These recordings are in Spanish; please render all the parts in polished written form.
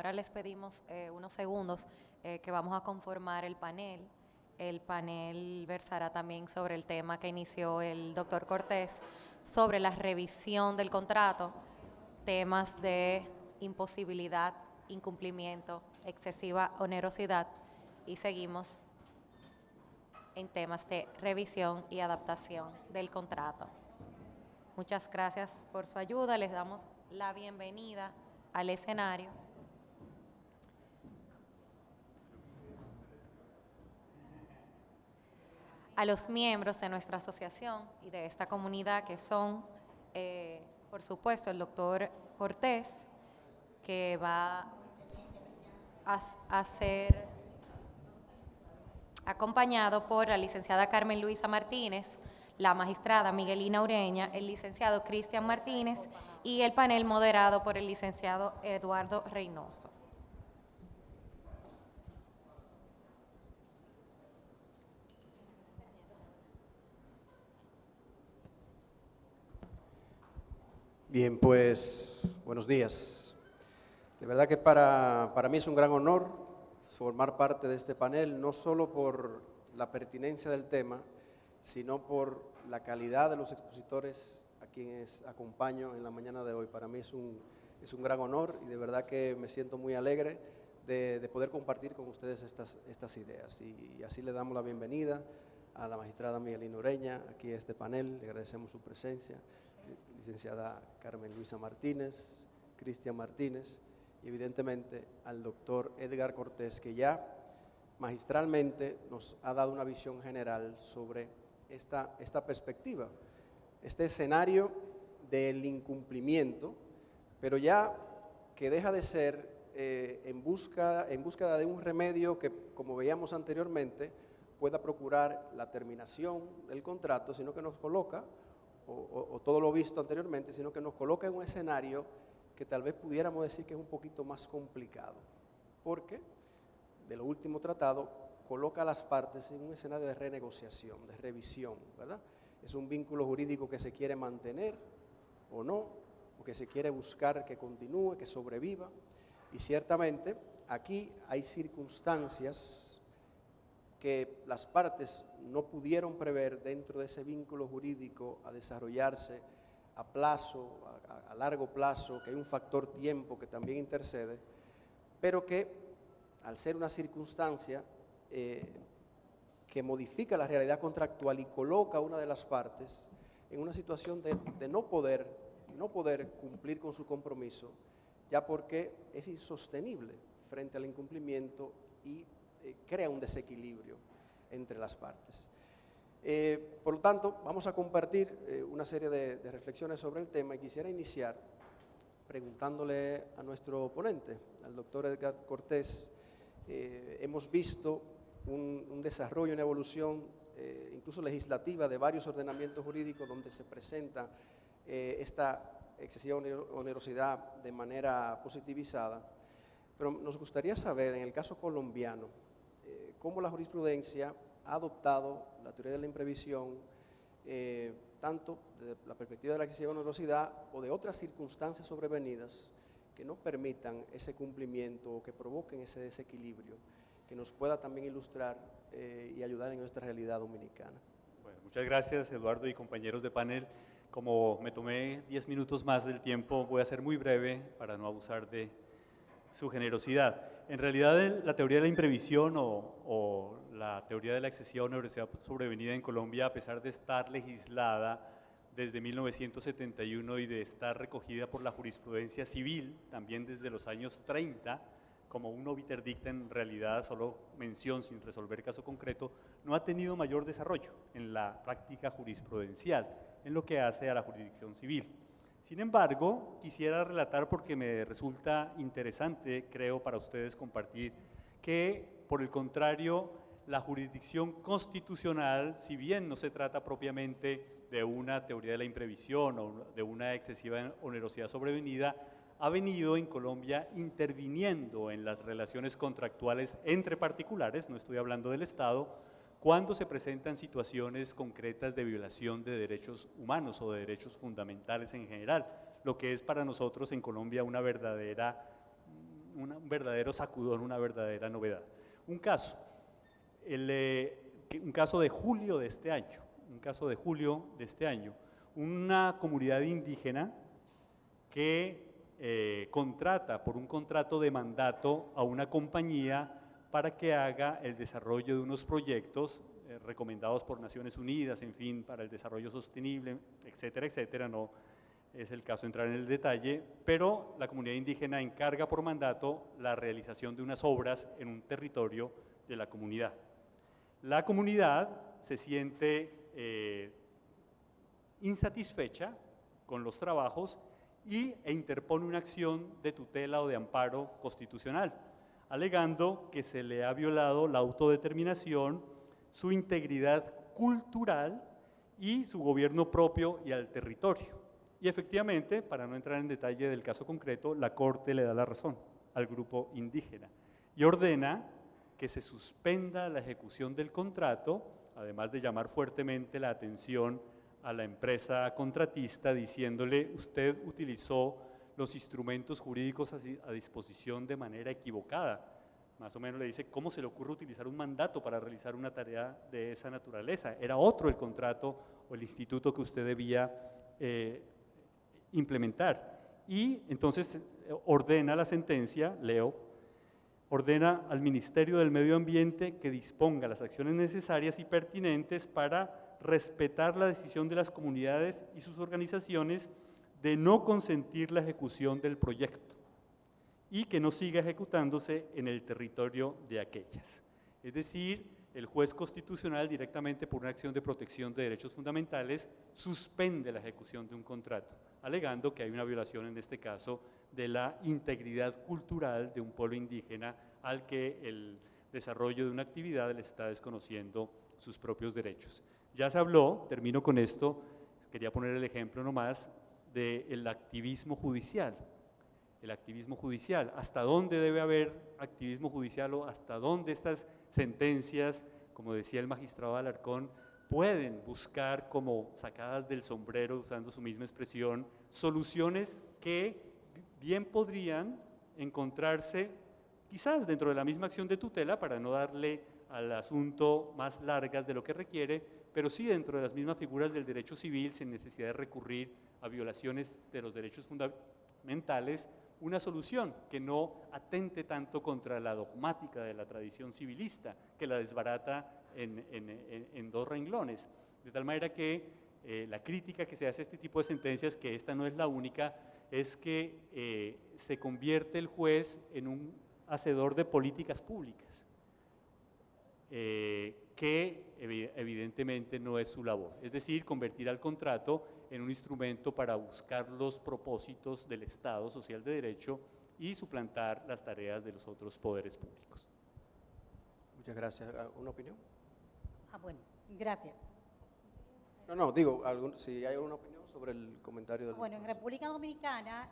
ahora les pedimos unos segundos que vamos a conformar el panel. El panel versará también sobre el tema que inició el doctor Cortés, sobre la revisión del contrato, temas de imposibilidad, incumplimiento, excesiva onerosidad, y seguimos en temas de revisión y adaptación del contrato. Muchas gracias por su ayuda, les damos la bienvenida al escenario. A los miembros de nuestra asociación y de esta comunidad, que son, por supuesto, el doctor Cortés, que va a ser acompañado por la licenciada Carmen Luisa Martínez, la magistrada Miguelina Ureña, el licenciado Cristian Martínez y el panel moderado por el licenciado Eduardo Reynoso. Bien, pues buenos días. De verdad que para mí es un gran honor formar parte de este panel, no solo por la pertinencia del tema, sino por la calidad de los expositores a quienes acompaño en la mañana de hoy. Para mí es un gran honor y de verdad que me siento muy alegre de poder compartir con ustedes estas ideas. Y así le damos la bienvenida a la magistrada Miguelina Ureña aquí a este panel, le agradecemos su presencia, licenciada Carmen Luisa Martínez, Cristian Martínez y evidentemente al doctor Edgar Cortés, que ya magistralmente nos ha dado una visión general sobre esta perspectiva, este escenario del incumplimiento, pero ya que deja de ser en búsqueda de un remedio que, como veíamos anteriormente, pueda procurar la terminación del contrato, sino que nos coloca, o todo lo visto anteriormente, sino que nos coloca en un escenario que tal vez pudiéramos decir que es un poquito más complicado, porque de lo último tratado coloca a las partes en un escenario de renegociación, de revisión, ¿verdad? Es un vínculo jurídico que se quiere mantener o no, o que se quiere buscar que continúe, que sobreviva, y ciertamente aquí hay circunstancias que las partes no pudieron prever dentro de ese vínculo jurídico a desarrollarse a plazo, a largo plazo, que hay un factor tiempo que también intercede, pero que al ser una circunstancia que modifica la realidad contractual y coloca a una de las partes en una situación de no poder cumplir con su compromiso, ya porque es insostenible frente al incumplimiento y crea un desequilibrio entre las partes. Por lo tanto, vamos a compartir una serie de reflexiones sobre el tema y quisiera iniciar preguntándole a nuestro ponente, al doctor Edgar Cortés. Hemos visto un desarrollo, una evolución incluso legislativa de varios ordenamientos jurídicos donde se presenta esta excesiva onerosidad de manera positivizada, pero nos gustaría saber, en el caso colombiano, cómo la jurisprudencia ha adoptado la teoría de la imprevisión, tanto desde la perspectiva de la excesiva onerosidad o de otras circunstancias sobrevenidas que no permitan ese cumplimiento o que provoquen ese desequilibrio, que nos pueda también ilustrar y ayudar en nuestra realidad dominicana. Bueno, muchas gracias, Eduardo y compañeros de panel. Como me tomé 10 minutos más del tiempo, voy a ser muy breve para no abusar de su generosidad. En realidad, la teoría de la imprevisión o la teoría de la excesiva onerosidad sobrevenida en Colombia, a pesar de estar legislada desde 1971 y de estar recogida por la jurisprudencia civil, también desde los años 30, como un obiter dicta, en realidad solo mención sin resolver caso concreto, no ha tenido mayor desarrollo en la práctica jurisprudencial, en lo que hace a la jurisdicción civil. Sin embargo, quisiera relatar, porque me resulta interesante, creo, para ustedes compartir, que por el contrario, la jurisdicción constitucional, si bien no se trata propiamente de una teoría de la imprevisión o de una excesiva onerosidad sobrevenida, ha venido en Colombia interviniendo en las relaciones contractuales entre particulares, no estoy hablando del Estado, cuando se presentan situaciones concretas de violación de derechos humanos o de derechos fundamentales en general, lo que es para nosotros en Colombia una verdadera un verdadero sacudón, una verdadera novedad. Un caso, un caso de julio de este año, una comunidad indígena que contrata por un contrato de mandato a una compañía para que haga el desarrollo de unos proyectos recomendados por Naciones Unidas, en fin, para el desarrollo sostenible, etcétera, etcétera. No es el caso entrar en el detalle, pero la comunidad indígena encarga por mandato la realización de unas obras en un territorio de la comunidad. La comunidad se siente insatisfecha con los trabajos e interpone una acción de tutela o de amparo constitucional, alegando que se le ha violado la autodeterminación, su integridad cultural y su gobierno propio y al territorio. Y efectivamente, para no entrar en detalle del caso concreto, la Corte le da la razón al grupo indígena y ordena que se suspenda la ejecución del contrato, además de llamar fuertemente la atención a la empresa contratista diciéndole: usted utilizó los instrumentos jurídicos a disposición de manera equivocada. Más o menos le dice: ¿cómo se le ocurre utilizar un mandato para realizar una tarea de esa naturaleza? Era otro el contrato o el instituto que usted debía implementar. Y entonces ordena la sentencia, ordena al Ministerio del Medio Ambiente que disponga las acciones necesarias y pertinentes para respetar la decisión de las comunidades y sus organizaciones de no consentir la ejecución del proyecto y que no siga ejecutándose en el territorio de aquellas. Es decir, el juez constitucional, directamente por una acción de protección de derechos fundamentales, suspende la ejecución de un contrato, alegando que hay una violación, en este caso, de la integridad cultural de un pueblo indígena al que el desarrollo de una actividad le está desconociendo sus propios derechos. Ya se habló, termino con esto, quería poner el ejemplo nomás del activismo judicial. El activismo judicial, ¿hasta dónde debe haber activismo judicial o hasta dónde estas sentencias, como decía el magistrado Alarcón, pueden buscar como sacadas del sombrero, usando su misma expresión, soluciones que bien podrían encontrarse quizás dentro de la misma acción de tutela, para no darle al asunto más largas de lo que requiere, pero sí dentro de las mismas figuras del derecho civil, sin necesidad de recurrir a violaciones de los derechos fundamentales, una solución que no atente tanto contra la dogmática de la tradición civilista, que la desbarata en dos renglones. De tal manera que la crítica que se hace a este tipo de sentencias, que esta no es la única, es que se convierte el juez en un hacedor de políticas públicas, que evidentemente no es su labor. Es decir, convertir al contrato en un instrumento para buscar los propósitos del Estado social de derecho y suplantar las tareas de los otros poderes públicos. Muchas gracias. ¿Una opinión? Bueno, gracias. No, digo, si hay alguna opinión sobre el comentario del… Bueno, en República Dominicana,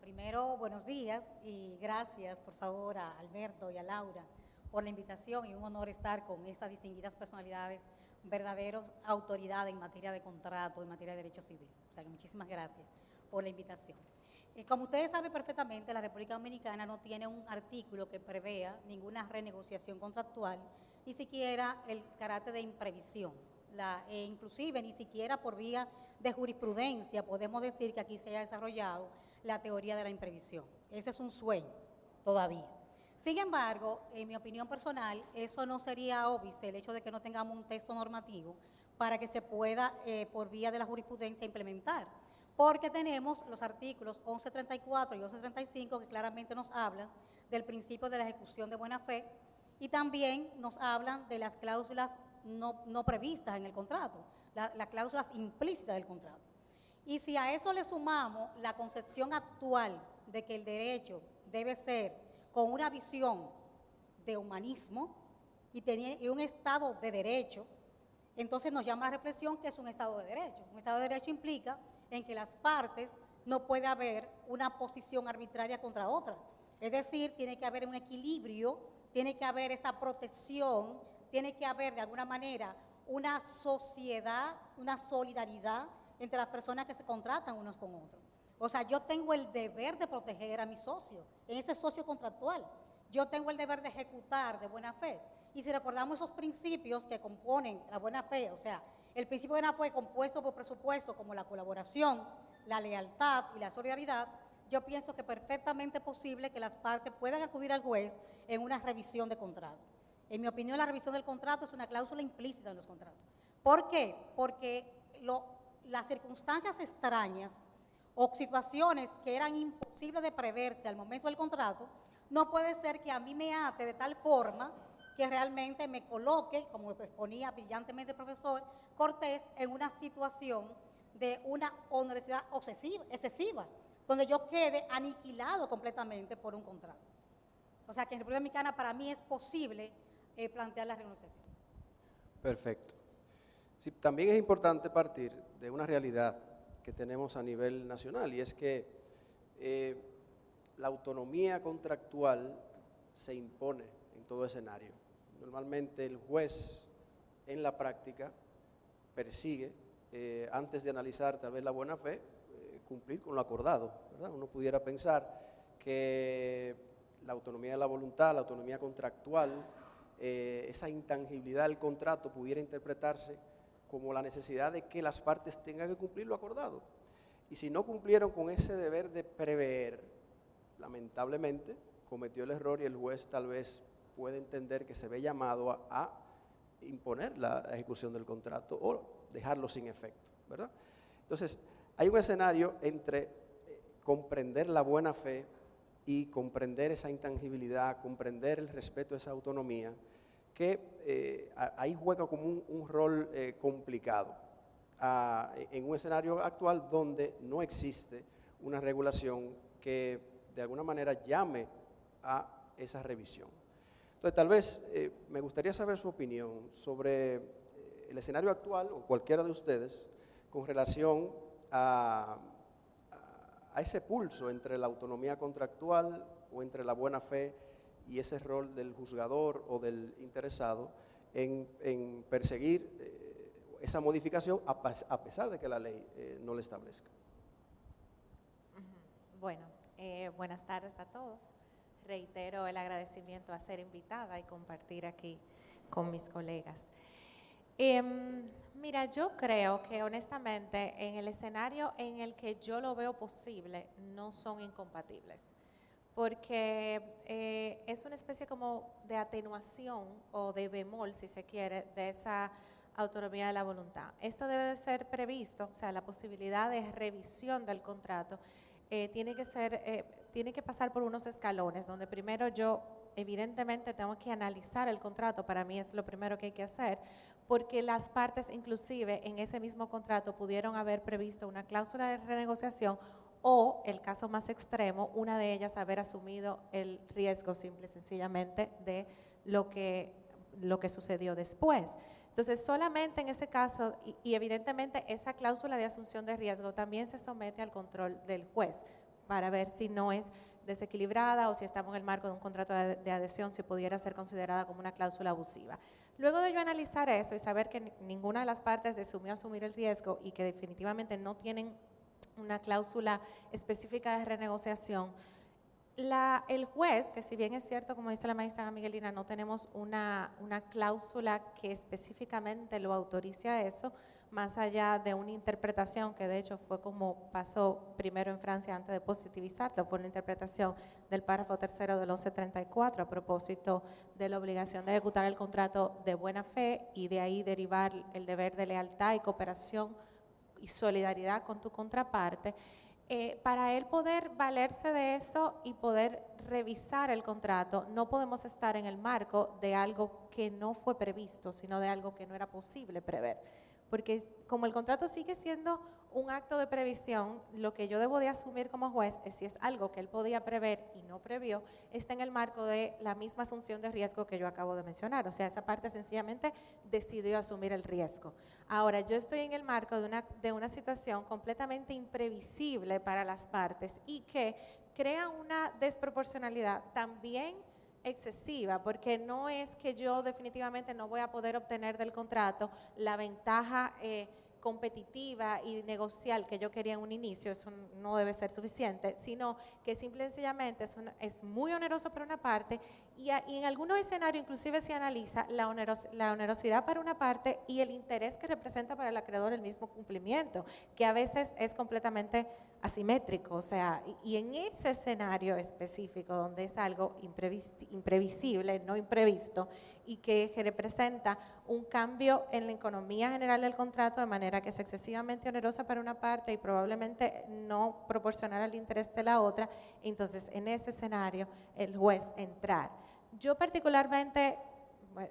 primero, buenos días y gracias, por favor, a Alberto y a Laura por la invitación, y un honor estar con estas distinguidas personalidades, verdaderos autoridades en materia de contrato, en materia de derecho civil. O sea que muchísimas gracias por la invitación. Como ustedes saben perfectamente, la República Dominicana no tiene un artículo que prevea ninguna renegociación contractual, ni siquiera el carácter de imprevisión. Inclusive ni siquiera por vía de jurisprudencia podemos decir que aquí se haya desarrollado la teoría de la imprevisión. Ese es un sueño todavía. Sin embargo, en mi opinión personal, eso no sería óbice, el hecho de que no tengamos un texto normativo para que se pueda, por vía de la jurisprudencia, implementar. Porque tenemos los artículos 1134 y 1135 que claramente nos hablan del principio de la ejecución de buena fe y también nos hablan de las cláusulas no previstas en el contrato, las cláusulas implícitas del contrato. Y si a eso le sumamos la concepción actual de que el derecho debe ser con una visión de humanismo y un Estado de derecho, entonces nos llama la reflexión que es un Estado de derecho. Un Estado de derecho implica en que las partes no puede haber una posición arbitraria contra otra. Es decir, tiene que haber un equilibrio, tiene que haber esa protección, tiene que haber de alguna manera una sociedad, una solidaridad entre las personas que se contratan unos con otros. O sea, yo tengo el deber de proteger a mi socio, en ese socio contractual. Yo tengo el deber de ejecutar de buena fe. Y si recordamos esos principios que componen la buena fe, o sea, el principio de buena fe compuesto por presupuesto como la colaboración, la lealtad y la solidaridad, yo pienso que perfectamente posible que las partes puedan acudir al juez en una revisión de contrato. En mi opinión, la revisión del contrato es una cláusula implícita en los contratos. ¿Por qué? Porque las circunstancias extrañas o situaciones que eran imposibles de preverse al momento del contrato, no puede ser que a mí me ate de tal forma que realmente me coloque, como exponía brillantemente el profesor Cortés, en una situación de una onerosidad excesiva, donde yo quede aniquilado completamente por un contrato. O sea que en República Dominicana para mí es posible plantear la renegociación. Perfecto. Sí, también es importante partir de una realidad que tenemos a nivel nacional, y es que la autonomía contractual se impone en todo escenario. Normalmente el juez en la práctica persigue, antes de analizar tal vez la buena fe, cumplir con lo acordado, ¿verdad? Uno pudiera pensar que la autonomía de la voluntad, la autonomía contractual, esa intangibilidad del contrato pudiera interpretarse como la necesidad de que las partes tengan que cumplir lo acordado. Y si no cumplieron con ese deber de prever, lamentablemente cometió el error, y el juez tal vez puede entender que se ve llamado a imponer la ejecución del contrato o dejarlo sin efecto, ¿verdad? Entonces, hay un escenario entre comprender la buena fe y comprender esa intangibilidad, comprender el respeto a esa autonomía, que ahí juega como un rol complicado en un escenario actual donde no existe una regulación que de alguna manera llame a esa revisión. Entonces, tal vez me gustaría saber su opinión sobre el escenario actual, o cualquiera de ustedes, con relación a ese pulso entre la autonomía contractual o entre la buena fe y ese rol del juzgador o del interesado en perseguir esa modificación a pesar de que la ley no la establezca. Bueno, buenas tardes a todos. Reitero el agradecimiento a ser invitada y compartir aquí con mis colegas. Mira, yo creo que honestamente en el escenario en el que yo lo veo posible no son incompatibles, porque es una especie como de atenuación o de bemol, si se quiere, de esa autonomía de la voluntad. Esto debe de ser previsto, o sea, la posibilidad de revisión del contrato tiene que pasar por unos escalones, donde primero yo evidentemente tengo que analizar el contrato, para mí es lo primero que hay que hacer, porque las partes inclusive en ese mismo contrato pudieron haber previsto una cláusula de renegociación o, el caso más extremo, una de ellas haber asumido el riesgo simple y sencillamente de lo que sucedió después. Entonces, solamente en ese caso, y evidentemente esa cláusula de asunción de riesgo también se somete al control del juez para ver si no es desequilibrada o si estamos en el marco de un contrato de adhesión, si pudiera ser considerada como una cláusula abusiva. Luego de yo analizar eso y saber que ninguna de las partes asumió asumir el riesgo y que definitivamente no tienen una cláusula específica de renegociación, el juez, que si bien es cierto, como dice la maestra Miguelina, no tenemos una cláusula que específicamente lo autorice a eso, más allá de una interpretación que de hecho fue como pasó primero en Francia antes de positivizarlo, fue una interpretación del párrafo tercero del 1134 a propósito de la obligación de ejecutar el contrato de buena fe y de ahí derivar el deber de lealtad y cooperación y solidaridad con tu contraparte. Para él poder valerse de eso y poder revisar el contrato, no podemos estar en el marco de algo que no fue previsto, sino de algo que no era posible prever. Porque como el contrato sigue siendo un acto de previsión, lo que yo debo de asumir como juez es si es algo que él podía prever y no previó, está en el marco de la misma asunción de riesgo que yo acabo de mencionar. O sea, esa parte sencillamente decidió asumir el riesgo. Ahora, yo estoy en el marco de una situación completamente imprevisible para las partes y que crea una desproporcionalidad también excesiva, porque no es que yo definitivamente no voy a poder obtener del contrato la ventaja competitiva y negocial que yo quería en un inicio, eso no debe ser suficiente, sino que simple y sencillamente es muy oneroso para una parte y en algunos escenarios inclusive se analiza la onerosidad para una parte y el interés que representa para el acreedor el mismo cumplimiento, que a veces es completamente asimétrico, o sea, y en ese escenario específico donde es algo imprevisible, no imprevisto, y que representa un cambio en la economía general del contrato de manera que es excesivamente onerosa para una parte y probablemente no proporcional al interés de la otra, entonces en ese escenario el juez entrar. Yo particularmente,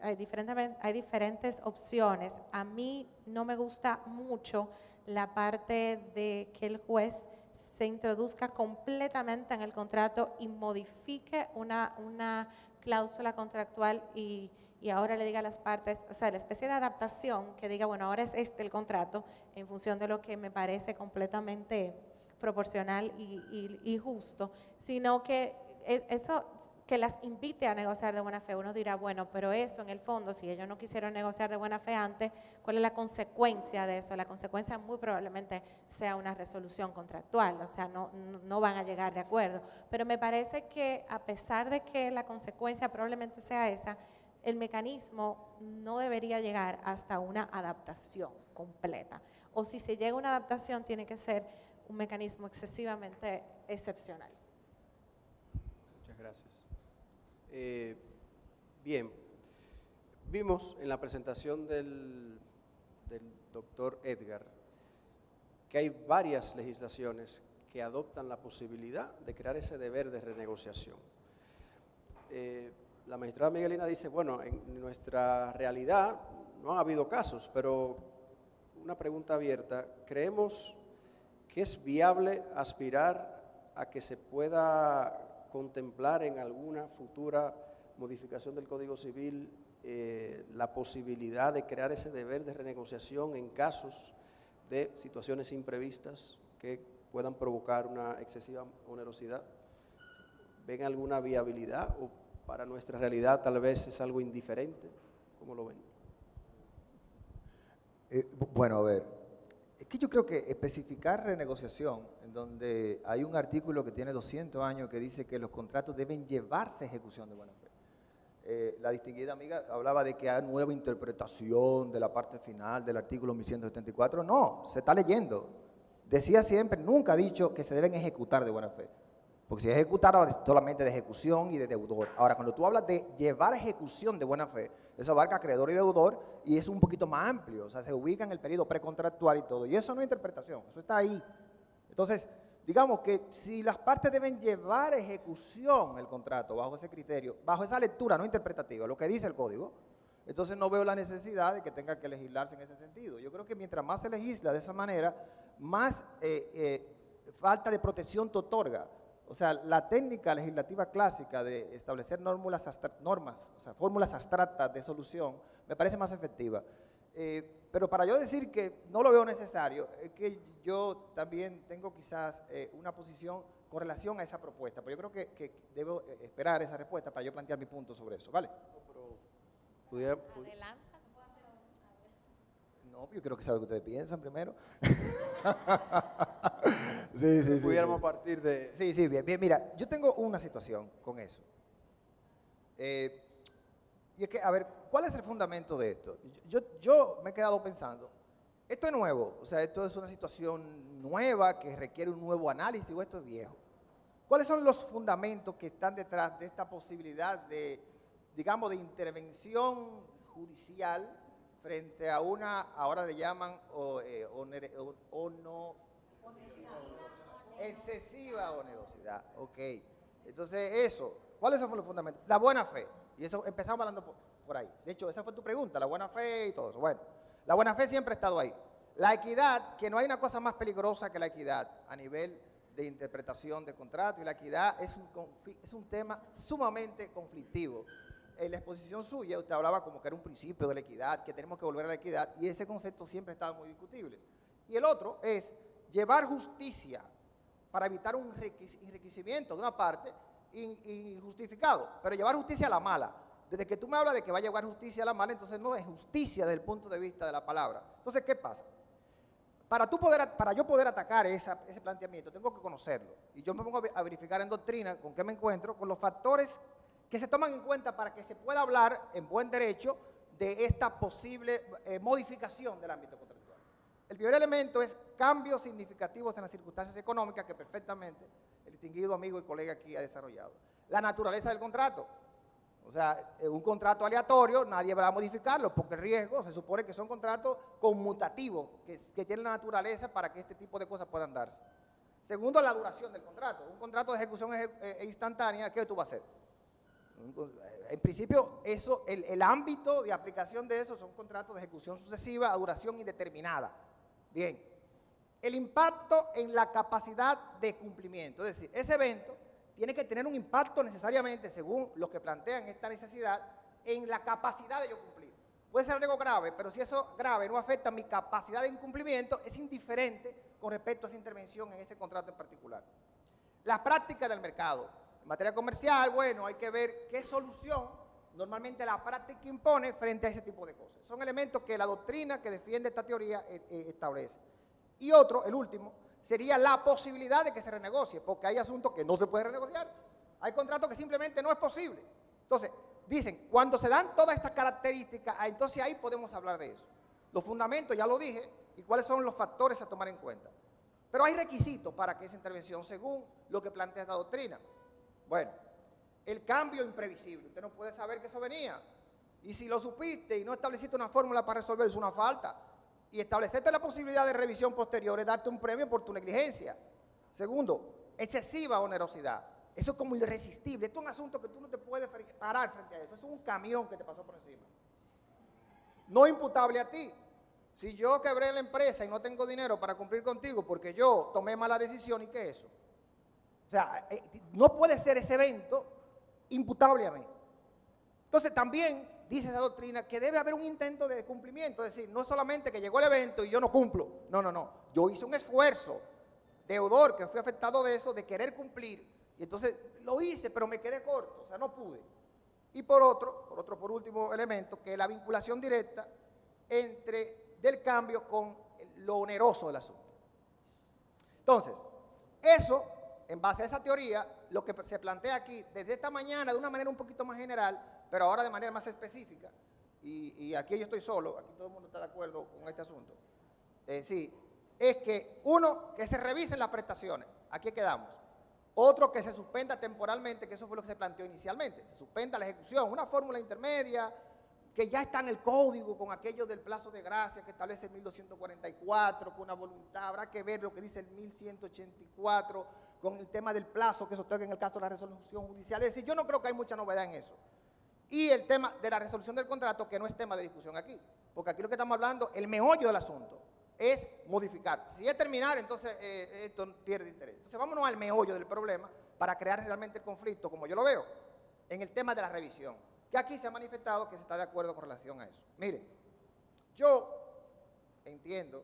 hay diferentes opciones, a mí no me gusta mucho la parte de que el juez se introduzca completamente en el contrato y modifique una cláusula contractual y ahora le diga a las partes, o sea, la especie de adaptación que diga, bueno, ahora es este el contrato en función de lo que me parece completamente proporcional y justo, sino que eso que las invite a negociar de buena fe. Uno dirá, bueno, pero eso en el fondo, si ellos no quisieron negociar de buena fe antes, ¿cuál es la consecuencia de eso? La consecuencia muy probablemente sea una resolución contractual, o sea, no van a llegar de acuerdo. Pero me parece que a pesar de que la consecuencia probablemente sea esa, el mecanismo no debería llegar hasta una adaptación completa. O si se llega a una adaptación, tiene que ser un mecanismo excesivamente excepcional. Muchas gracias. Bien, vimos en la presentación del doctor Edgar que hay varias legislaciones que adoptan la posibilidad de crear ese deber de renegociación. La magistrada Miguelina dice, bueno, en nuestra realidad no ha habido casos, pero una pregunta abierta, ¿creemos que es viable aspirar a que se pueda contemplar en alguna futura modificación del Código Civil la posibilidad de crear ese deber de renegociación en casos de situaciones imprevistas que puedan provocar una excesiva onerosidad? ¿Ven alguna viabilidad o para nuestra realidad tal vez es algo indiferente? ¿Cómo lo ven? Bueno, a ver, es que yo creo que especificar renegociación, en donde hay un artículo que tiene 200 años que dice que los contratos deben llevarse a ejecución de buena fe. La distinguida amiga hablaba de que hay nueva interpretación de la parte final del artículo 1174. No, se está leyendo. Decía siempre, nunca ha dicho que se deben ejecutar de buena fe. Porque si ejecutar habla solamente de ejecución y de deudor. Ahora, cuando tú hablas de llevar a ejecución de buena fe, eso abarca acreedor y deudor y es un poquito más amplio. O sea, se ubica en el periodo precontractual y todo. Y eso no es interpretación, eso está ahí. Entonces, digamos que si las partes deben llevar a ejecución el contrato bajo ese criterio, bajo esa lectura no interpretativa, lo que dice el código, entonces no veo la necesidad de que tenga que legislarse en ese sentido. Yo creo que mientras más se legisla de esa manera, más falta de protección te otorga. O sea, la técnica legislativa clásica de establecer fórmulas abstractas de solución me parece más efectiva. Pero para yo decir que no lo veo necesario, es que yo también tengo quizás una posición con relación a esa propuesta, pero yo creo que debo esperar esa respuesta para yo plantear mi punto sobre eso, ¿vale? Adelanta. No, yo creo que es algo que ustedes piensan primero. Sí. Pudiéramos partir de... Sí, bien. Mira, yo tengo una situación con eso. Y es que, a ver, ¿cuál es el fundamento de esto? Yo me he quedado pensando, esto es nuevo, o sea, esto es una situación nueva que requiere un nuevo análisis o esto es viejo. ¿Cuáles son los fundamentos que están detrás de esta posibilidad de, digamos, de intervención judicial frente a una, ahora le llaman excesiva onerosidad? Ok, entonces eso, ¿cuáles son los fundamentos? La buena fe, y eso empezamos hablando por ahí. De hecho, esa fue tu pregunta, la buena fe y todo eso. Bueno, la buena fe siempre ha estado ahí. La equidad, que no hay una cosa más peligrosa que la equidad a nivel de interpretación de contrato, y la equidad es un tema sumamente conflictivo. En la exposición suya usted hablaba como que era un principio de la equidad, que tenemos que volver a la equidad, y ese concepto siempre estaba muy discutible. Y el otro es llevar justicia para evitar un enriquecimiento de una parte injustificado, pero llevar justicia a la mala. Desde que tú me hablas de que va a llevar justicia a la mala, entonces no es justicia desde el punto de vista de la palabra. Entonces, ¿qué pasa? para yo poder atacar ese planteamiento, tengo que conocerlo. Y yo me pongo a verificar en doctrina con qué me encuentro, con los factores que se toman en cuenta para que se pueda hablar en buen derecho de esta posible modificación del ámbito contractual. El primer elemento es cambios significativos en las circunstancias económicas que perfectamente el distinguido amigo y colega aquí ha desarrollado. La naturaleza del contrato. O sea, un contrato aleatorio, nadie va a modificarlo porque el riesgo se supone que son contratos conmutativos, que tienen la naturaleza para que este tipo de cosas puedan darse. Segundo, la duración del contrato. Un contrato de ejecución instantánea, ¿qué tú vas a hacer? En principio, el ámbito de aplicación de eso son contratos de ejecución sucesiva a duración indeterminada. Bien. El impacto en la capacidad de cumplimiento, es decir, ese evento tiene que tener un impacto necesariamente, según los que plantean esta necesidad, en la capacidad de yo cumplir. Puede ser algo grave, pero si eso grave no afecta mi capacidad de incumplimiento, es indiferente con respecto a esa intervención en ese contrato en particular. La práctica del mercado. En materia comercial, bueno, hay que ver qué solución normalmente la práctica impone frente a ese tipo de cosas. Son elementos que la doctrina que defiende esta teoría establece. Y otro, el último, sería la posibilidad de que se renegocie, porque hay asuntos que no se pueden renegociar. Hay contratos que simplemente no es posible. Entonces, dicen, cuando se dan todas estas características, entonces ahí podemos hablar de eso. Los fundamentos, ya lo dije, y cuáles son los factores a tomar en cuenta. Pero hay requisitos para que esa intervención, según lo que plantea esta doctrina. Bueno, el cambio imprevisible. Usted no puede saber que eso venía. Y si lo supiste y no estableciste una fórmula para resolver, es una falta. Y establecerte la posibilidad de revisión posterior es darte un premio por tu negligencia. Segundo, excesiva onerosidad. Eso es como irresistible. Esto es un asunto que tú no te puedes parar frente a eso. Eso es un camión que te pasó por encima. No imputable a ti. Si yo quebré la empresa y no tengo dinero para cumplir contigo porque yo tomé mala decisión, ¿y qué es eso? O sea, no puede ser ese evento imputable a mí. Entonces también dice esa doctrina que debe haber un intento de cumplimiento, es decir, no es solamente que llegó el evento y yo no cumplo, no, yo hice un esfuerzo deudor, que fui afectado de eso, de querer cumplir, y entonces lo hice, pero me quedé corto, o sea, no pude. Y por último elemento, que es la vinculación directa del cambio con lo oneroso del asunto. Entonces, eso, en base a esa teoría, lo que se plantea aquí, desde esta mañana, de una manera un poquito más general, pero ahora de manera más específica, y aquí yo estoy solo, aquí todo el mundo está de acuerdo con este asunto, sí, es que uno, que se revisen las prestaciones, aquí quedamos. Otro, que se suspenda temporalmente, que eso fue lo que se planteó inicialmente, se suspenda la ejecución, una fórmula intermedia, que ya está en el código con aquello del plazo de gracia que establece el 1244, con una voluntad, habrá que ver lo que dice el 1184, con el tema del plazo que se otorga en el caso de la resolución judicial. Es decir, yo no creo que hay mucha novedad en eso. Y el tema de la resolución del contrato, que no es tema de discusión aquí, porque aquí lo que estamos hablando, el meollo del asunto, es modificar. Si es terminar, entonces esto pierde interés. Entonces vámonos al meollo del problema para crear realmente el conflicto, como yo lo veo, en el tema de la revisión, que aquí se ha manifestado que se está de acuerdo con relación a eso. Miren, yo entiendo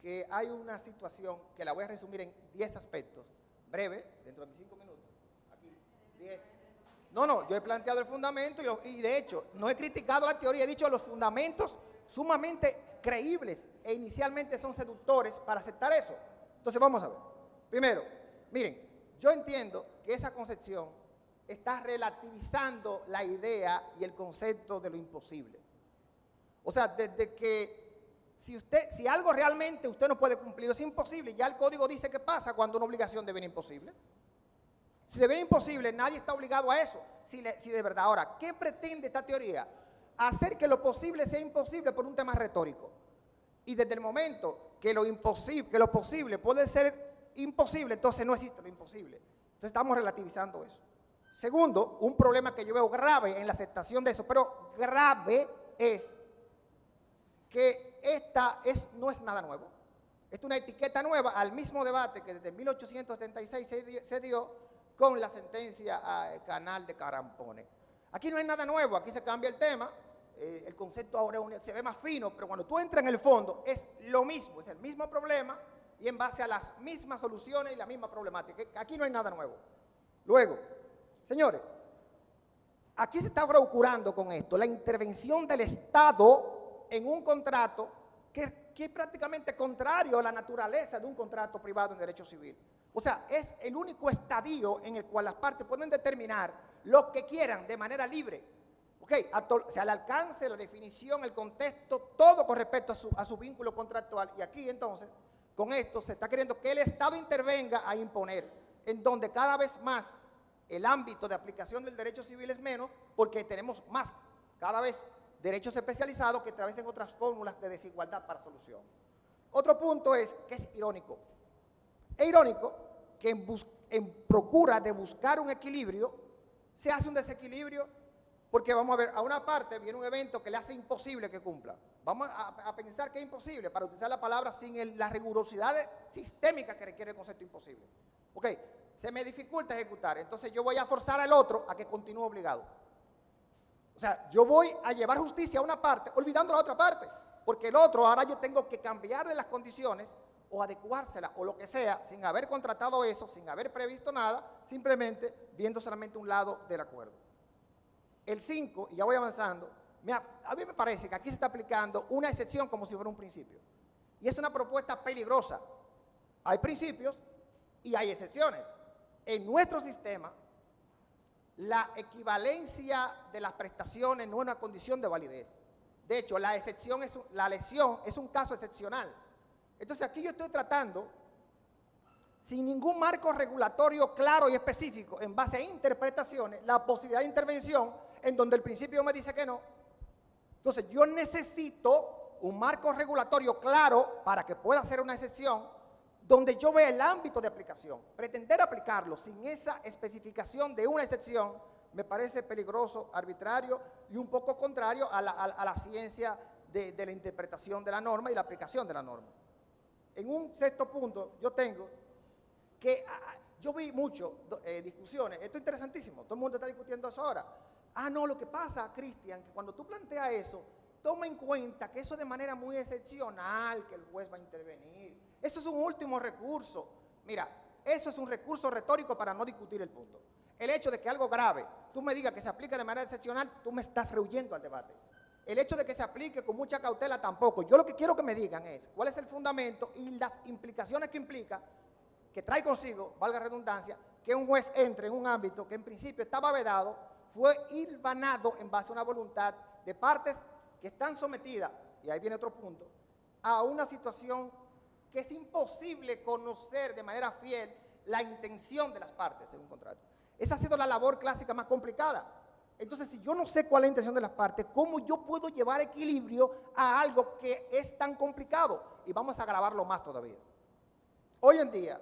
que hay una situación que la voy a resumir en 10 aspectos, breve, dentro de mis 5 minutos, aquí, 10. No, yo he planteado el fundamento y de hecho no he criticado la teoría, he dicho los fundamentos sumamente creíbles e inicialmente son seductores para aceptar eso. Entonces vamos a ver. Primero, miren, yo entiendo que esa concepción está relativizando la idea y el concepto de lo imposible. O sea, desde que si algo realmente usted no puede cumplir, es imposible, ya el código dice qué pasa cuando una obligación deviene imposible. Si deviene imposible, nadie está obligado a eso, si de verdad. Ahora, ¿qué pretende esta teoría? Hacer que lo posible sea imposible por un tema retórico. Y desde el momento que lo posible puede ser imposible, entonces no existe lo imposible. Entonces estamos relativizando eso. Segundo, un problema que yo veo grave en la aceptación de eso, pero grave es que no es nada nuevo. Esta es una etiqueta nueva al mismo debate que desde 1876 se dio con la sentencia Canal de Carampone. Aquí no hay nada nuevo, aquí se cambia el tema, el concepto ahora se ve más fino, pero cuando tú entras en el fondo es lo mismo, es el mismo problema y en base a las mismas soluciones y la misma problemática. Aquí no hay nada nuevo. Luego, señores, aquí se está procurando con esto la intervención del Estado en un contrato que que es prácticamente contrario a la naturaleza de un contrato privado en derecho civil. O sea, es el único estadio en el cual las partes pueden determinar lo que quieran de manera libre. ¿Ok? O sea, el alcance, la definición, el contexto, todo con respecto a su vínculo contractual. Y aquí entonces, con esto se está queriendo que el Estado intervenga a imponer, en donde cada vez más el ámbito de aplicación del derecho civil es menos, porque tenemos más, cada vez, derechos especializados que atraviesan otras fórmulas de desigualdad para solución. Otro punto es que es irónico. Es irónico que en procura de buscar un equilibrio, se hace un desequilibrio, porque vamos a ver, a una parte viene un evento que le hace imposible que cumpla. Vamos a pensar que es imposible, para utilizar la palabra sin la rigurosidad sistémica que requiere el concepto imposible. Ok, se me dificulta ejecutar, entonces yo voy a forzar al otro a que continúe obligado. O sea, yo voy a llevar justicia a una parte, olvidando la otra parte, porque el otro ahora yo tengo que cambiarle las condiciones o adecuárselas o lo que sea, sin haber contratado eso, sin haber previsto nada, simplemente viendo solamente un lado del acuerdo. El 5, y ya voy avanzando, a mí me parece que aquí se está aplicando una excepción como si fuera un principio. Y es una propuesta peligrosa. Hay principios y hay excepciones. En nuestro sistema, la equivalencia de las prestaciones no es una condición de validez. De hecho, la lesión es un caso excepcional. Entonces aquí yo estoy tratando, sin ningún marco regulatorio claro y específico, en base a interpretaciones, la posibilidad de intervención en donde el principio me dice que no. Entonces yo necesito un marco regulatorio claro para que pueda hacer una excepción donde yo vea el ámbito de aplicación. Pretender aplicarlo sin esa especificación de una excepción me parece peligroso, arbitrario y un poco contrario a la ciencia de la interpretación de la norma y la aplicación de la norma. En un sexto punto yo tengo que, yo vi mucho discusiones, esto es interesantísimo, todo el mundo está discutiendo eso ahora. No, lo que pasa, Cristian, que cuando tú planteas eso, toma en cuenta que eso de manera muy excepcional, que el juez va a intervenir. Eso es un último recurso. Mira, eso es un recurso retórico para no discutir el punto. El hecho de que algo grave, tú me digas que se aplica de manera excepcional, tú me estás rehuyendo al debate. El hecho de que se aplique con mucha cautela tampoco. Yo lo que quiero que me digan es cuál es el fundamento y las implicaciones que implica, que trae consigo, valga la redundancia, que un juez entre en un ámbito que en principio estaba vedado, fue hilvanado en base a una voluntad de partes que están sometidas, y ahí viene otro punto, a una situación que es imposible conocer de manera fiel la intención de las partes en un contrato. Esa ha sido la labor clásica más complicada. Entonces, si yo no sé cuál es la intención de las partes, ¿cómo yo puedo llevar equilibrio a algo que es tan complicado? Y vamos a agravarlo más todavía. Hoy en día,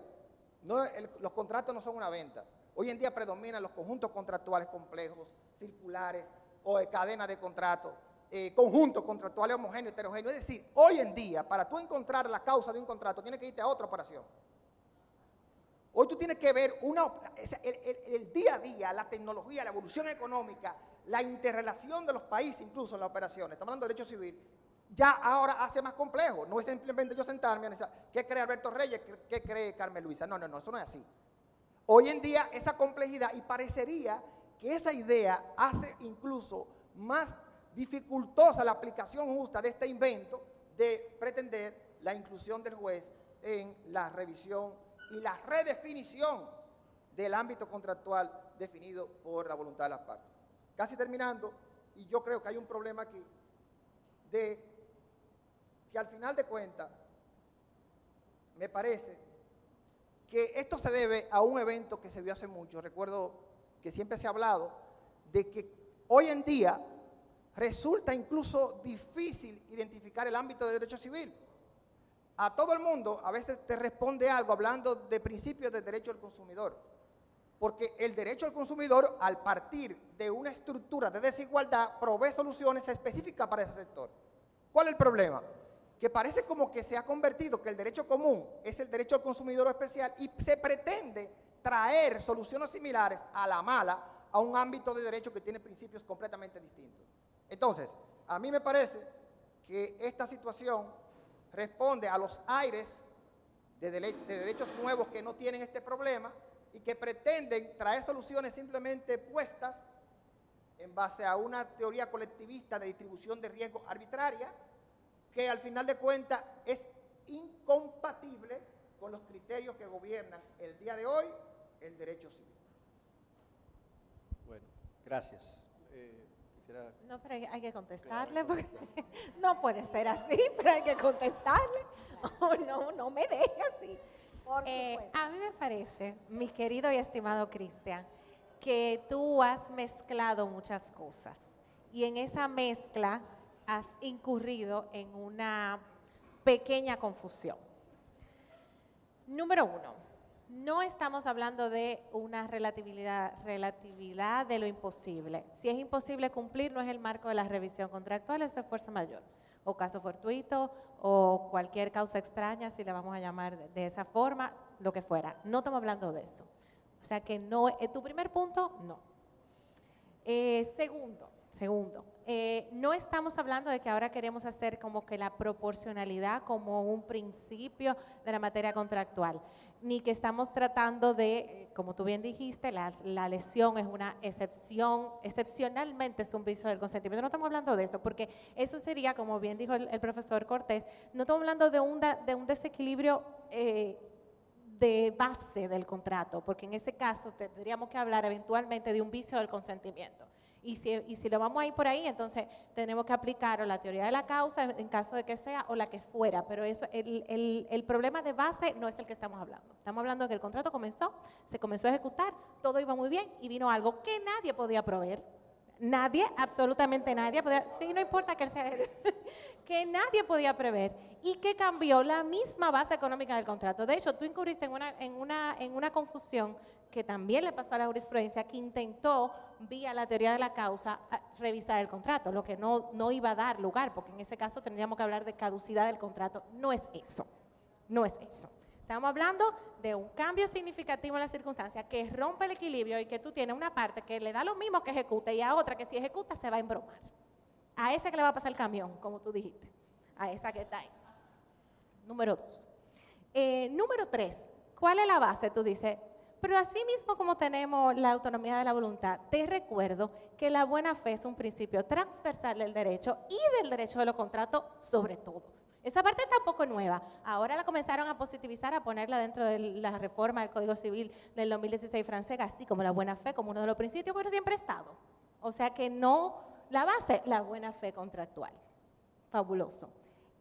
los contratos no son una venta. Hoy en día predominan los conjuntos contractuales complejos, circulares o de cadena de contratos, conjuntos contractuales homogéneos, heterogéneos. Es decir, hoy en día, para tú encontrar la causa de un contrato, tienes que irte a otra operación. Hoy tú tienes que ver el día a día, la tecnología, la evolución económica, la interrelación de los países, incluso en las operaciones. Estamos hablando de derecho civil. Ya ahora hace más complejo. No es simplemente yo sentarme a decir, ¿qué cree Alberto Reyes? ¿Qué cree Carmen Luisa? No, eso no es así. Hoy en día esa complejidad, y parecería que esa idea hace incluso más dificultosa la aplicación justa de este invento de pretender la inclusión del juez en la revisión y la redefinición del ámbito contractual definido por la voluntad de las partes. Casi terminando, y yo creo que hay un problema aquí, de que al final de cuentas, me parece que esto se debe a un evento que se vio hace mucho. Recuerdo que siempre se ha hablado de que hoy en día resulta incluso difícil identificar el ámbito de derecho civil. A todo el mundo a veces te responde algo hablando de principios del derecho del consumidor, porque el derecho al consumidor, al partir de una estructura de desigualdad, provee soluciones específicas para ese sector. ¿Cuál es el problema? Que parece como que se ha convertido que el derecho común es el derecho al consumidor especial y se pretende traer soluciones similares a la mala a un ámbito de derecho que tiene principios completamente distintos. Entonces, a mí me parece que esta situación responde a los aires de derechos nuevos que no tienen este problema y que pretenden traer soluciones simplemente puestas en base a una teoría colectivista de distribución de riesgo arbitraria que al final de cuentas es incompatible con los criterios que gobiernan el día de hoy el derecho civil. Bueno, gracias. Quisiera... No, pero hay que contestarle, porque no puede ser así, pero hay que contestarle. Oh, no, no me deje así. Por supuesto. A mí me parece, mi querido y estimado Cristian, que tú has mezclado muchas cosas y en esa mezcla has incurrido en una pequeña confusión. Número uno, no estamos hablando de una relatividad de lo imposible. Si es imposible cumplir, no es el marco de la revisión contractual, eso es fuerza mayor, o caso fortuito, o cualquier causa extraña, si le vamos a llamar de esa forma, lo que fuera. No estamos hablando de eso. O sea que no, tu primer punto, no. Segundo, no estamos hablando de que ahora queremos hacer como que la proporcionalidad como un principio de la materia contractual, ni que estamos tratando de, como tú bien dijiste, la lesión es una excepción, excepcionalmente es un vicio del consentimiento. No estamos hablando de eso, porque eso sería, como bien dijo el profesor Cortés, no estamos hablando de un desequilibrio de base del contrato, porque en ese caso tendríamos que hablar eventualmente de un vicio del consentimiento. Y si lo vamos a ir por ahí, entonces tenemos que aplicar o la teoría de la causa en caso de que sea o la que fuera, pero eso, el problema de base no es el que estamos hablando. Estamos hablando de que el contrato se comenzó a ejecutar, todo iba muy bien y vino algo que nadie podía proveer. Nadie, absolutamente nadie podía, sí, no importa que él sea que nadie podía prever y que cambió la misma base económica del contrato. De hecho, tú incurriste en una confusión que también le pasó a la jurisprudencia, que intentó, vía la teoría de la causa, revisar el contrato, lo que no iba a dar lugar, porque en ese caso tendríamos que hablar de caducidad del contrato. No es eso, no es eso. Estamos hablando de un cambio significativo en la circunstancia que rompe el equilibrio y que tú tienes una parte que le da lo mismo que ejecute y a otra que si ejecuta se va a embromar. A esa que le va a pasar el camión, como tú dijiste, a esa que está ahí. Número 2. Número 3, ¿cuál es la base? Tú dices, pero así mismo como tenemos la autonomía de la voluntad, te recuerdo que la buena fe es un principio transversal del derecho y del derecho de los contratos sobre todo. Esa parte tampoco es nueva. Ahora la comenzaron a positivizar, a ponerla dentro de la reforma del Código Civil del 2016 francés, así como la buena fe como uno de los principios, pero siempre ha estado. O sea que no, la base, la buena fe contractual. Fabuloso.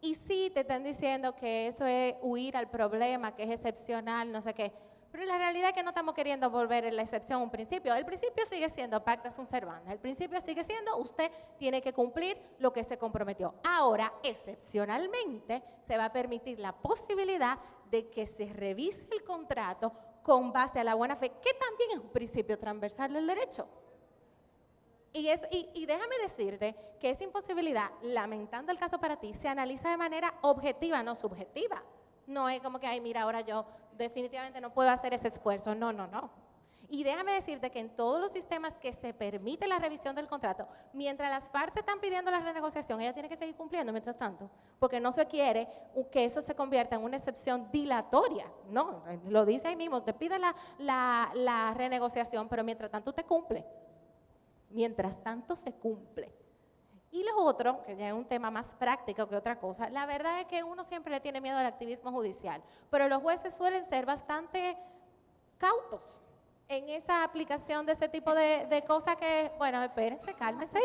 Y sí te están diciendo que eso es huir al problema, que es excepcional, no sé qué. Pero la realidad es que no estamos queriendo volver la excepción a un principio. El principio sigue siendo pacta sunt servanda. El principio sigue siendo usted tiene que cumplir lo que se comprometió. Ahora, excepcionalmente, se va a permitir la posibilidad de que se revise el contrato con base a la buena fe, que también es un principio transversal del derecho. Y déjame decirte que esa imposibilidad, lamentando el caso para ti, se analiza de manera objetiva, no subjetiva. No es como que, ay, mira, ahora yo definitivamente no puedo hacer ese esfuerzo. No, no, no. Y déjame decirte que en todos los sistemas que se permite la revisión del contrato, mientras las partes están pidiendo la renegociación, ella tiene que seguir cumpliendo mientras tanto, porque no se quiere que eso se convierta en una excepción dilatoria. No, lo dice ahí mismo, te pide la renegociación, pero mientras tanto te cumple. Mientras tanto se cumple. Y lo otro, que ya es un tema más práctico que otra cosa, la verdad es que uno siempre le tiene miedo al activismo judicial, pero los jueces suelen ser bastante cautos en esa aplicación de ese tipo de cosas que, bueno, espérense, cálmense.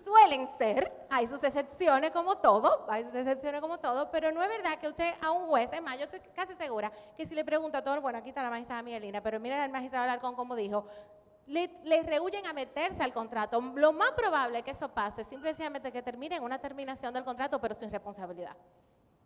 Suelen ser, hay sus excepciones como todo, pero no es verdad que usted a un juez, es más, yo estoy casi segura que si le pregunto a todos, bueno, aquí está la magistrada Miguelina, pero mira el magistrado Alarcón como dijo, le rehuyen a meterse al contrato. Lo más probable es que eso pase, simplemente que termine en una terminación del contrato, pero sin responsabilidad.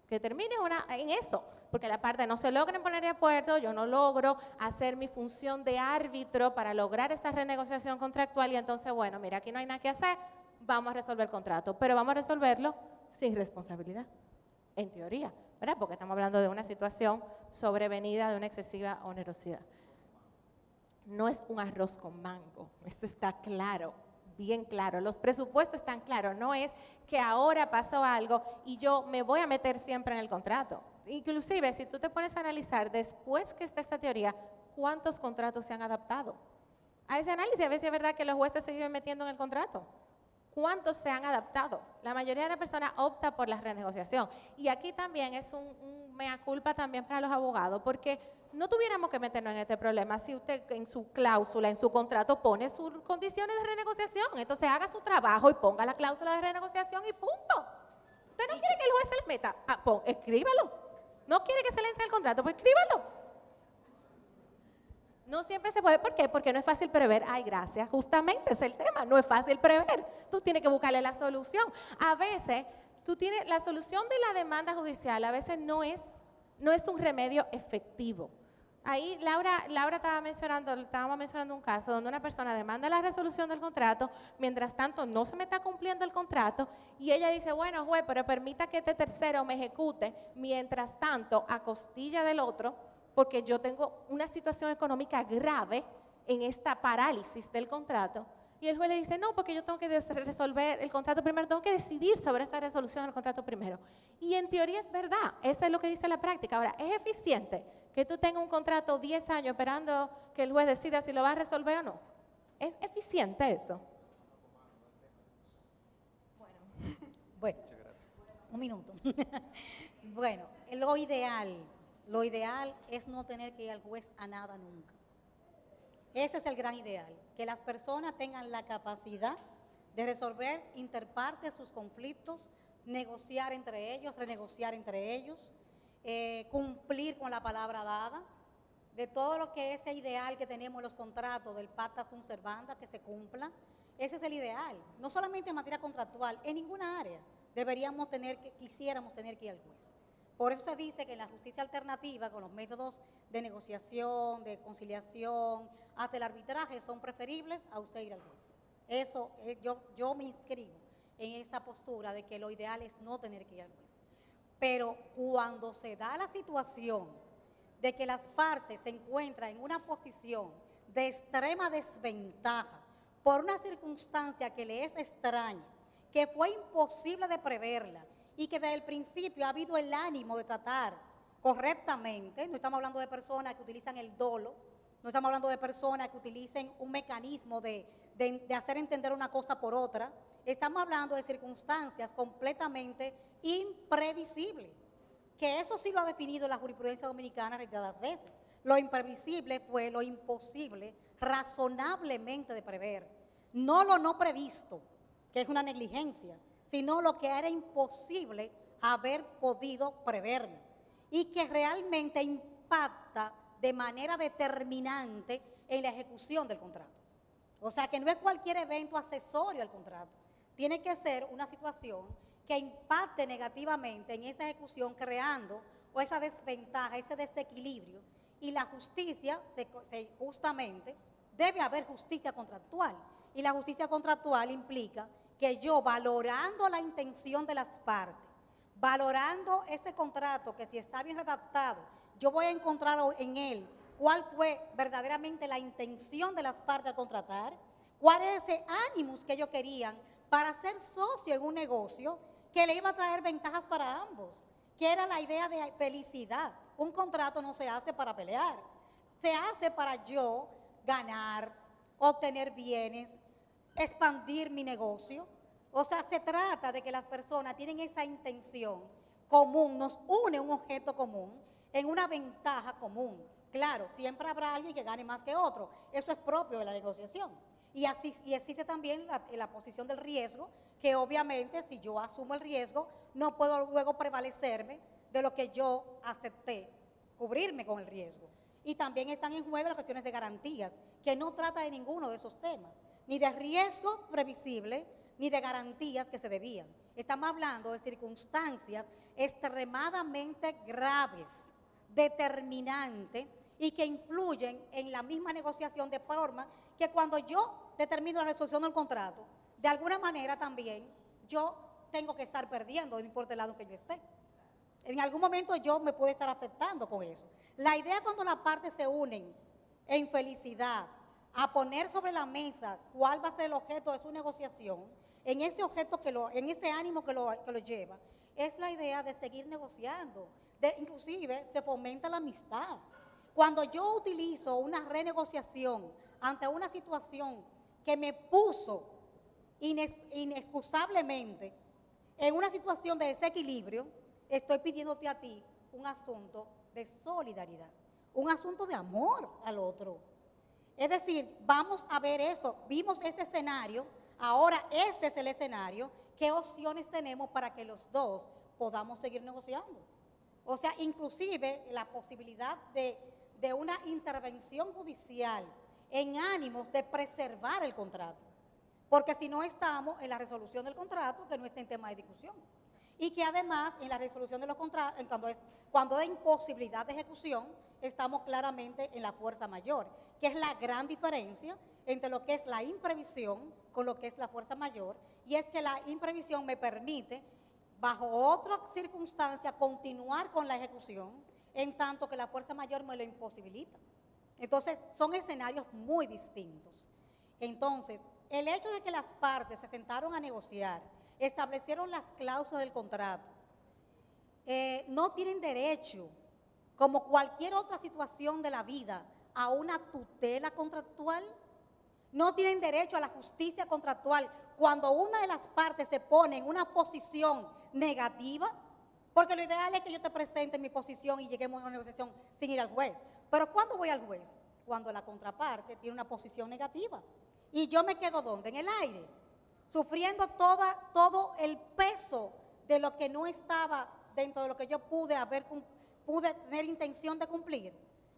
Que termine en eso, porque la parte no se logren poner de acuerdo, yo no logro hacer mi función de árbitro para lograr esa renegociación contractual y entonces, bueno, mira, aquí no hay nada que hacer, vamos a resolver el contrato, pero vamos a resolverlo sin responsabilidad, en teoría, ¿verdad? Porque estamos hablando de una situación sobrevenida de una excesiva onerosidad. No es un arroz con mango, esto está claro, bien claro, los presupuestos están claros, no es que ahora pasó algo y yo me voy a meter siempre en el contrato. Inclusive, si tú te pones a analizar después que está esta teoría, ¿cuántos contratos se han adaptado? A ese análisis, a veces es verdad que los jueces se viven metiendo en el contrato. ¿cuántos se han adaptado? La mayoría de las personas opta por la renegociación. Y aquí también es un mea culpa también para los abogados, porque no tuviéramos que meternos en este problema si usted en su cláusula, en su contrato, pone sus condiciones de renegociación. Entonces haga su trabajo y ponga la cláusula de renegociación y punto. Usted no quiere que el juez se le meta, escríbalo. No quiere que se le entre el contrato, pues escríbalo. No siempre se puede. ¿Por qué? Porque no es fácil prever. Ay, gracias. Justamente es el tema. No es fácil prever. Tú tienes que buscarle la solución. A veces, la solución de la demanda judicial a veces no es un remedio efectivo. Ahí Laura estábamos mencionando un caso donde una persona demanda la resolución del contrato, mientras tanto no se me está cumpliendo el contrato y ella dice, bueno, juez, pero permita que este tercero me ejecute, mientras tanto a costilla del otro, porque yo tengo una situación económica grave en esta parálisis del contrato. Y el juez le dice, no, porque yo tengo que resolver el contrato primero, tengo que decidir sobre esa resolución del contrato primero. Y en teoría es verdad, eso es lo que dice la práctica. Ahora, ¿es eficiente que tú tengas un contrato 10 años esperando que el juez decida si lo va a resolver o no? ¿Es eficiente eso? Bueno, un minuto. Bueno, lo ideal es no tener que ir al juez a nada nunca. Ese es el gran ideal, que las personas tengan la capacidad de resolver interpartes sus conflictos, negociar entre ellos, renegociar entre ellos, cumplir con la palabra dada, de todo lo que es ese ideal que tenemos en los contratos del pacta sunt servanda, que se cumpla. Ese es el ideal, no solamente en materia contractual, en ninguna área quisiéramos tener que ir al juez. Por eso se dice que en la justicia alternativa, con los métodos de negociación, de conciliación, hasta el arbitraje, son preferibles a usted ir al juez. Eso, yo me inscribo en esa postura de que lo ideal es no tener que ir al juez. Pero cuando se da la situación de que las partes se encuentran en una posición de extrema desventaja por una circunstancia que le es extraña, que fue imposible de preverla, y que desde el principio ha habido el ánimo de tratar correctamente, no estamos hablando de personas que utilizan el dolo, no estamos hablando de personas que utilicen un mecanismo de hacer entender una cosa por otra, estamos hablando de circunstancias completamente imprevisibles, que eso sí lo ha definido la jurisprudencia dominicana reiteradas veces. Lo imprevisible fue lo imposible razonablemente de prever, no lo no previsto, que es una negligencia, sino lo que era imposible haber podido preverlo y que realmente impacta de manera determinante en la ejecución del contrato. O sea, que no es cualquier evento accesorio al contrato, tiene que ser una situación que impacte negativamente en esa ejecución, creando esa desventaja, ese desequilibrio, y la justicia, justamente, debe haber justicia contractual, y la justicia contractual implica que yo, valorando la intención de las partes, valorando ese contrato, que si está bien redactado, yo voy a encontrar en él cuál fue verdaderamente la intención de las partes al contratar, cuál es ese ánimos que ellos querían para ser socio en un negocio que le iba a traer ventajas para ambos, que era la idea de felicidad. Un contrato no se hace para pelear, se hace para yo ganar, obtener bienes, expandir mi negocio. O sea, se trata de que las personas tienen esa intención común, nos une un objeto común en una ventaja común. Claro, siempre habrá alguien que gane más que otro, eso es propio de la negociación. Y existe también la posición del riesgo, que obviamente si yo asumo el riesgo, no puedo luego prevalecerme de lo que yo acepté, cubrirme con el riesgo. Y también están en juego las cuestiones de garantías, que no trata de ninguno de esos temas, ni de riesgo previsible, ni de garantías que se debían. Estamos hablando de circunstancias extremadamente graves, determinantes, y que influyen en la misma negociación, de forma que cuando yo determino la resolución del contrato, de alguna manera también yo tengo que estar perdiendo, no importa el lado que yo esté. En algún momento yo me puedo estar afectando con eso. La idea, cuando las partes se unen en felicidad a poner sobre la mesa cuál va a ser el objeto de su negociación, en ese objeto en ese ánimo que lo lleva, es la idea de seguir negociando. Inclusive se fomenta la amistad. Cuando yo utilizo una renegociación ante una situación que me puso inexcusablemente, en una situación de desequilibrio, estoy pidiéndote a ti un asunto de solidaridad, un asunto de amor al otro. Es decir, vamos a ver esto, vimos este escenario, ahora este es el escenario, ¿qué opciones tenemos para que los dos podamos seguir negociando? O sea, inclusive la posibilidad de una intervención judicial en ánimos de preservar el contrato. Porque si no estamos en la resolución del contrato, que no está en tema de discusión. Y que además en la resolución de los contratos, cuando hay imposibilidad de ejecución, estamos claramente en la fuerza mayor, que es la gran diferencia entre lo que es la imprevisión con lo que es la fuerza mayor, y es que la imprevisión me permite, bajo otra circunstancia, continuar con la ejecución, en tanto que la fuerza mayor me lo imposibilita. Entonces, son escenarios muy distintos. Entonces, el hecho de que las partes se sentaron a negociar, establecieron las cláusulas del contrato, no tienen derecho, como cualquier otra situación de la vida, a una tutela contractual. No tienen derecho a la justicia contractual cuando una de las partes se pone en una posición negativa, porque lo ideal es que yo te presente mi posición y lleguemos a una negociación sin ir al juez. Pero ¿cuándo voy al juez? Cuando la contraparte tiene una posición negativa. Y yo me quedo ¿dónde? En el aire, sufriendo todo el peso de lo que no estaba dentro de lo que yo pude tener intención de cumplir.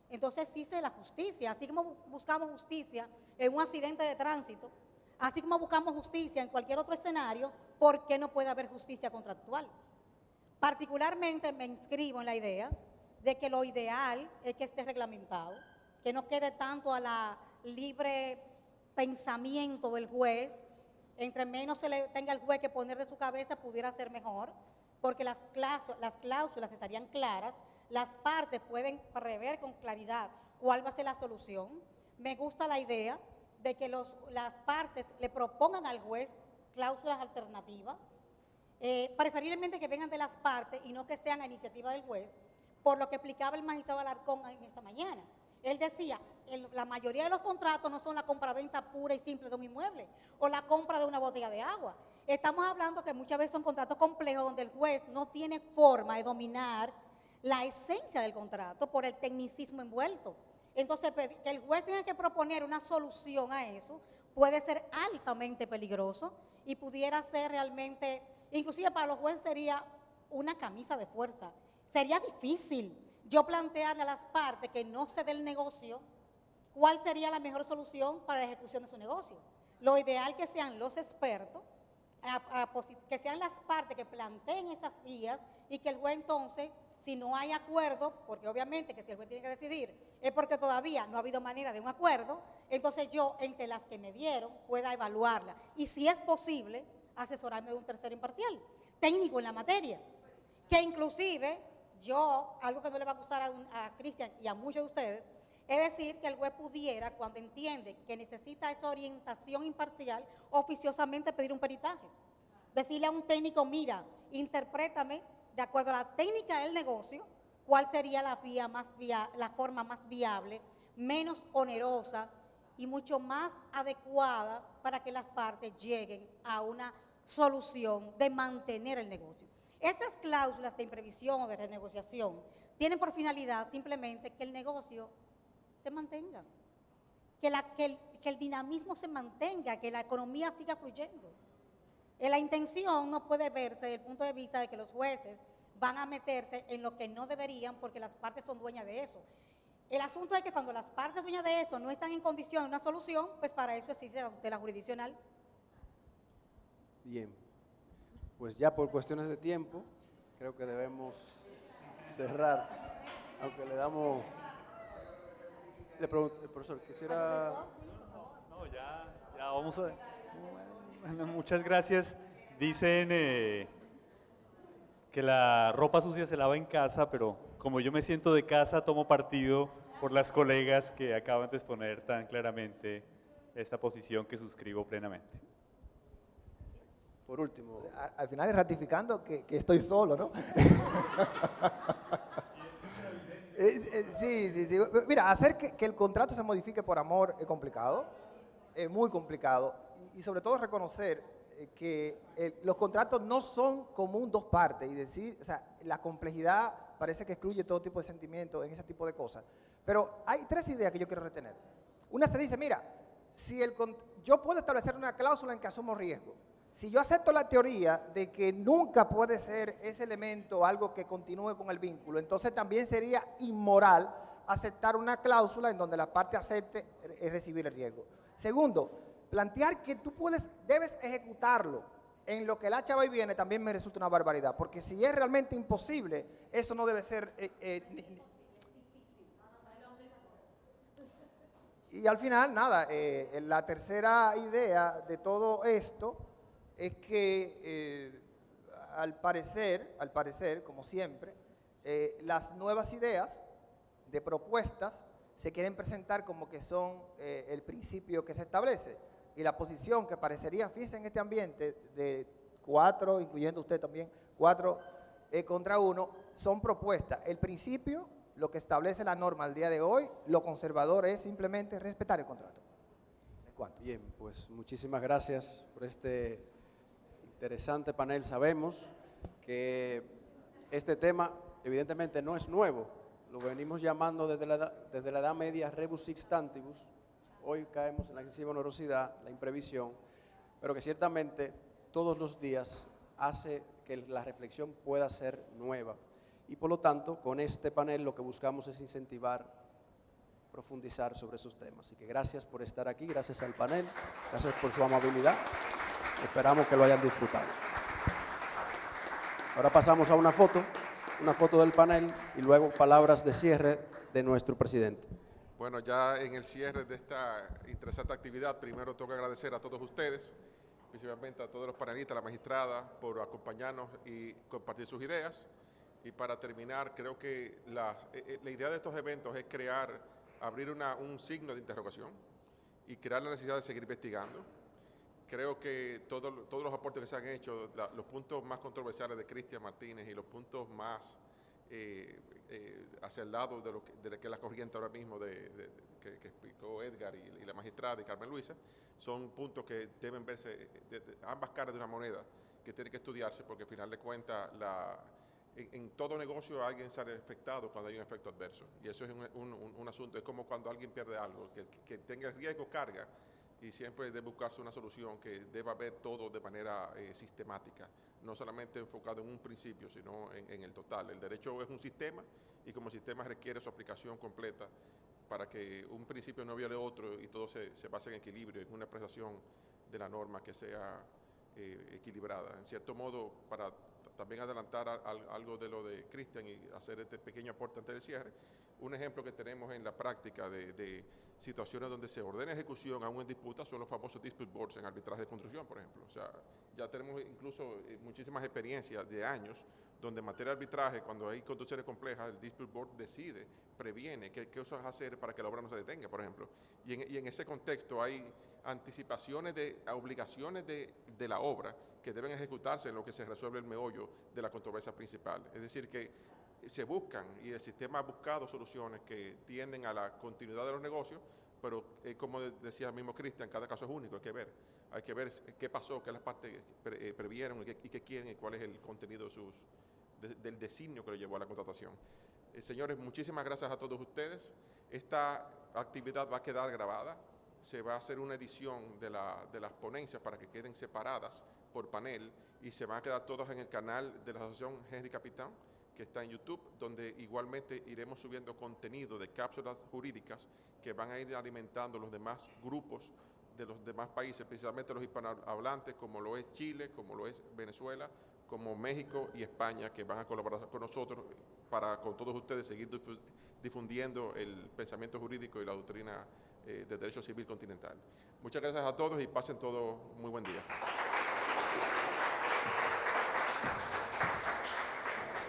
Entonces existe la justicia, así como buscamos justicia en un accidente de tránsito, así como buscamos justicia en cualquier otro escenario, ¿por qué no puede haber justicia contractual? Particularmente me inscribo en la idea de que lo ideal es que esté reglamentado, que no quede tanto a la libre pensamiento del juez, entre menos se le tenga el juez que poner de su cabeza pudiera ser mejor, porque las cláusulas estarían claras, las partes pueden prever con claridad cuál va a ser la solución. Me gusta la idea de que las partes le propongan al juez cláusulas alternativas, preferiblemente que vengan de las partes y no que sean a iniciativa del juez, por lo que explicaba el magistrado Alarcón en esta mañana. Él decía, la mayoría de los contratos no son la compraventa pura y simple de un inmueble o la compra de una botella de agua. Estamos hablando que muchas veces son contratos complejos donde el juez no tiene forma de dominar la esencia del contrato por el tecnicismo envuelto. Entonces, que el juez tenga que proponer una solución a eso puede ser altamente peligroso y pudiera ser realmente, inclusive para los jueces sería una camisa de fuerza. Sería difícil yo plantearle a las partes que no se dé el negocio cuál sería la mejor solución para la ejecución de su negocio. Lo ideal que sean los expertos, que sean las partes que planteen esas vías y que el juez entonces, si no hay acuerdo, porque obviamente que si el juez tiene que decidir es porque todavía no ha habido manera de un acuerdo, entonces yo, entre las que me dieron, pueda evaluarla. Y si es posible, asesorarme de un tercero imparcial, técnico en la materia, que inclusive yo, algo que no le va a gustar a Cristian y a muchos de ustedes, es decir, que el juez pudiera, cuando entiende que necesita esa orientación imparcial, oficiosamente pedir un peritaje. Decirle a un técnico, mira, interprétame, de acuerdo a la técnica del negocio, cuál sería la forma más viable, menos onerosa y mucho más adecuada para que las partes lleguen a una solución de mantener el negocio. Estas cláusulas de imprevisión o de renegociación tienen por finalidad simplemente que el negocio se mantenga, que el dinamismo se mantenga, que la economía siga fluyendo. La intención no puede verse desde el punto de vista de que los jueces van a meterse en lo que no deberían porque las partes son dueñas de eso. El asunto es que cuando las partes dueñas de eso no están en condición de una solución, pues para eso existe la tutela jurisdiccional. Bien, pues ya por cuestiones de tiempo, creo que debemos cerrar, aunque le damos... Le pregunto, el profesor, quisiera... No, ya vamos a... Bueno, muchas gracias. Dicen que la ropa sucia se lava en casa, pero como yo me siento de casa, tomo partido por las colegas que acaban de exponer tan claramente esta posición que suscribo plenamente. Por último... Al final es ratificando que estoy solo, ¿no? Sí. Mira, hacer que el contrato se modifique por amor es complicado, es muy complicado. y sobre todo reconocer que los contratos no son como un dos partes y decir, o sea, la complejidad parece que excluye todo tipo de sentimientos en ese tipo de cosas. Pero hay tres ideas que yo quiero retener. Una se dice, mira, si yo puedo establecer una cláusula en que asumo riesgo. Si yo acepto la teoría de que nunca puede ser ese elemento algo que continúe con el vínculo, entonces también sería inmoral aceptar una cláusula en donde la parte acepte recibir el riesgo. Segundo, plantear que tú debes ejecutarlo en lo que el hacha va y viene también me resulta una barbaridad, porque si es realmente imposible, eso no debe ser... y al final, nada, la tercera idea de todo esto es que al parecer, como siempre, las nuevas ideas de propuestas se quieren presentar como que son el principio que se establece. Y la posición que parecería fija en este ambiente de 4, incluyendo usted también, 4 contra 1, son propuestas. El principio, lo que establece la norma al día de hoy, lo conservador es simplemente respetar el contrato. Bien, pues muchísimas gracias por este interesante panel. Sabemos que este tema evidentemente no es nuevo, lo venimos llamando desde la Edad Media rebus sixtantibus. Hoy caemos en la excesiva onerosidad, la imprevisión, pero que ciertamente todos los días hace que la reflexión pueda ser nueva. Y por lo tanto, con este panel lo que buscamos es incentivar, profundizar sobre esos temas. Así que gracias por estar aquí, gracias al panel, gracias por su amabilidad. Esperamos que lo hayan disfrutado. Ahora pasamos a una foto del panel y luego palabras de cierre de nuestro presidente. Bueno, ya en el cierre de esta interesante actividad, primero tengo que agradecer a todos ustedes, principalmente a todos los panelistas, a la magistrada, por acompañarnos y compartir sus ideas. Y para terminar, creo que la idea de estos eventos es abrir un signo de interrogación y crear la necesidad de seguir investigando. Creo que todos los aportes que se han hecho, los puntos más controversiales de Cristian Martínez y los puntos más hacia el lado de lo que es la corriente ahora mismo que explicó Edgar y la magistrada y Carmen Luisa, son puntos que deben verse de ambas caras de una moneda, que tienen que estudiarse, porque al final de cuentas en todo negocio alguien sale afectado cuando hay un efecto adverso, y eso es un asunto. Es como cuando alguien pierde algo, que tenga el riesgo, carga, y siempre debe buscarse una solución que deba ver todo de manera sistemática, no solamente enfocado en un principio, sino en el total. El derecho es un sistema, y como sistema requiere su aplicación completa para que un principio no viole otro y todo se base en equilibrio, en una prestación de la norma que sea equilibrada. En cierto modo, para también adelantar algo de lo de Cristian y hacer este pequeño aporte antes del cierre, un ejemplo que tenemos en la práctica de situaciones donde se ordena ejecución a una disputa son los famosos dispute boards en arbitraje de construcción, por ejemplo. O sea, ya tenemos incluso muchísimas experiencias de años donde en materia de arbitraje, cuando hay conducciones complejas, el dispute board decide, previene qué cosas hacer para que la obra no se detenga, por ejemplo. Y en ese contexto hay anticipaciones de obligaciones de la obra que deben ejecutarse en lo que se resuelve el meollo de la controversia principal. Es decir, que se buscan, y el sistema ha buscado soluciones que tienden a la continuidad de los negocios, pero como decía el mismo Cristian, cada caso es único, hay que ver qué pasó, qué las partes previeron y qué quieren y cuál es el contenido del designio que lo llevó a la contratación. Señores, muchísimas gracias a todos ustedes. Esta actividad va a quedar grabada. Se va a hacer una edición de las ponencias para que queden separadas por panel y se van a quedar todas en el canal de la Asociación Henry Capitán, que está en YouTube, donde igualmente iremos subiendo contenido de cápsulas jurídicas que van a ir alimentando los demás grupos de los demás países, principalmente los hispanohablantes, como lo es Chile, como lo es Venezuela, como México y España, que van a colaborar con nosotros para con todos ustedes seguir difundiendo el pensamiento jurídico y la doctrina de derecho civil continental. Muchas gracias a todos y pasen todos muy buen día.